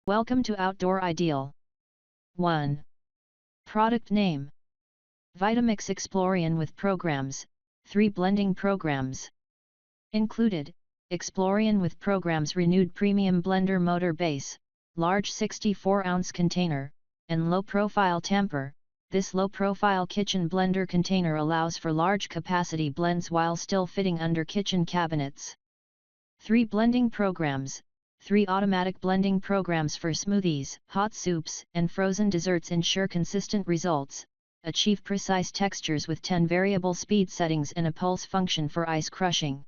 Welcome to Outdoor Ideal. 1. Product name: Vitamix Explorian with programs, 3 blending programs. Included: Explorian with programs, renewed premium blender motor base, large 64-ounce container, and low-profile tamper. This low-profile kitchen blender container allows for large capacity blends while still fitting under kitchen cabinets. 3 blending programs: 3 automatic blending programs for smoothies, hot soups, and frozen desserts ensure consistent results. Achieve precise textures with 10 variable speed settings and a pulse function for ice crushing.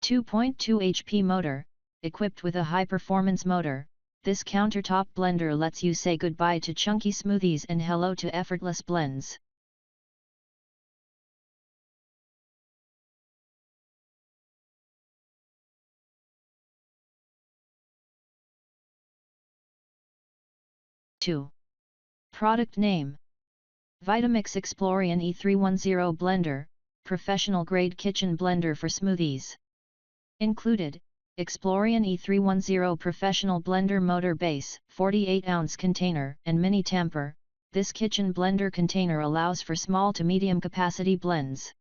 2.2 HP motor, equipped with a high-performance motor. This countertop blender lets you say goodbye to chunky smoothies and hello to effortless blends. Product name: Vitamix Explorian E310 Blender, professional grade kitchen blender for smoothies. Included: Explorian E310 professional blender motor base, 48-ounce container, and mini tamper. This kitchen blender container allows for small to medium capacity blends.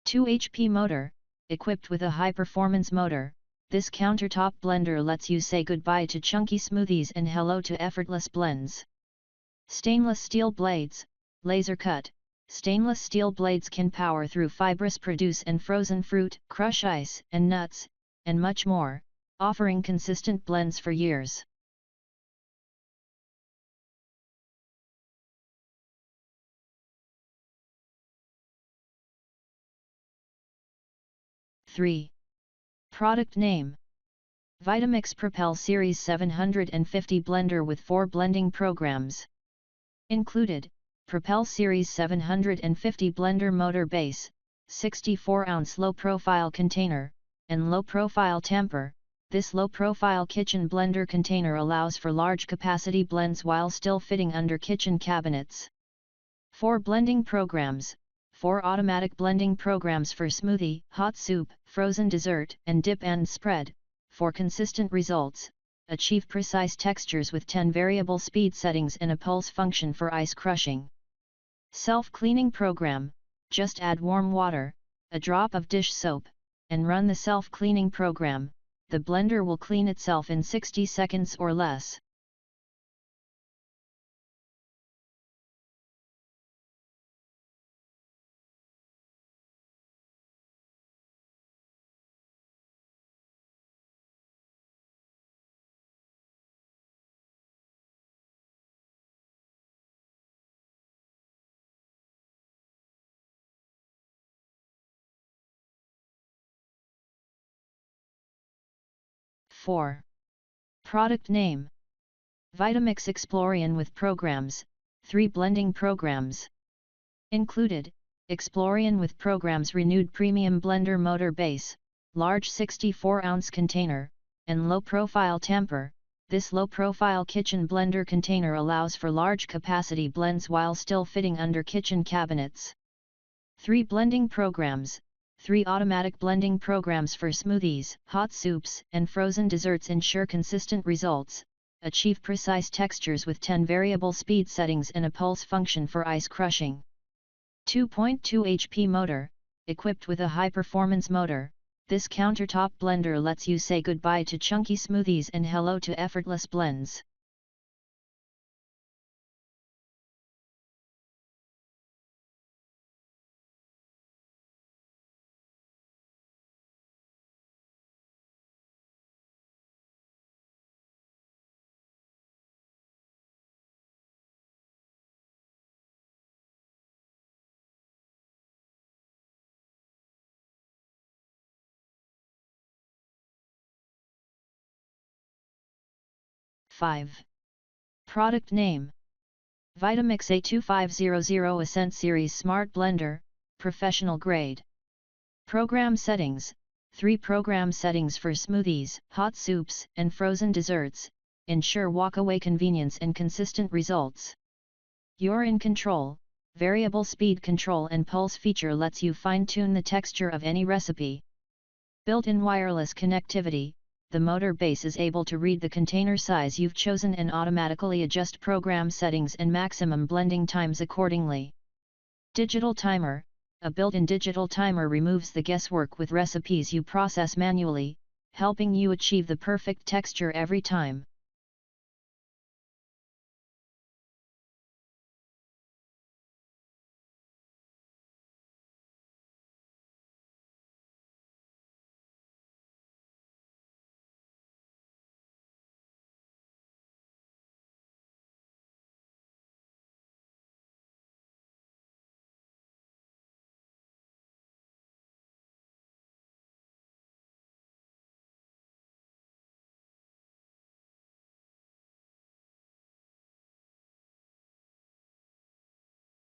2 HP motor, equipped with a high-performance motor. This countertop blender lets you say goodbye to chunky smoothies and hello to effortless blends. Stainless steel blades, laser cut. Stainless steel blades can power through fibrous produce and frozen fruit, crush ice and nuts, and much more, offering consistent blends for years. Product name: Vitamix Propel Series 750 blender with 4 blending programs. Included: Propel Series 750 blender motor base, 64-ounce low-profile container, and low-profile tamper. This low-profile kitchen blender container allows for large capacity blends while still fitting under kitchen cabinets. 4 blending programs: 4 automatic blending programs for smoothie, hot soup, frozen dessert, and dip and spread. For consistent results, achieve precise textures with 10 variable speed settings and a pulse function for ice crushing. Self-cleaning program: just add warm water, a drop of dish soap, and run the self-cleaning program. The blender will clean itself in 60 seconds or less. Product name: Vitamix Explorian with programs, 3 blending programs. Included: Explorian with programs, renewed premium blender motor base, large 64-ounce container, and low-profile tamper. This low-profile kitchen blender container allows for large capacity blends while still fitting under kitchen cabinets. 3 blending programs: 3 automatic blending programs for smoothies, hot soups, and frozen desserts ensure consistent results. Achieve precise textures with 10 variable speed settings and a pulse function for ice crushing. 2.2 HP motor, equipped with a high-performance motor. This countertop blender lets you say goodbye to chunky smoothies and hello to effortless blends. Product name: Vitamix A2500 Ascent Series Smart Blender, professional grade. Program settings: 3 program settings for smoothies, hot soups, and frozen desserts. Ensure walk-away convenience and consistent results. You're in control. Variable speed control and pulse feature lets you fine-tune the texture of any recipe. Built-in wireless connectivity: the motor base is able to read the container size you've chosen and automatically adjust program settings and maximum blending times accordingly. Digital timer. A built-in digital timer removes the guesswork with recipes you process manually, helping you achieve the perfect texture every time.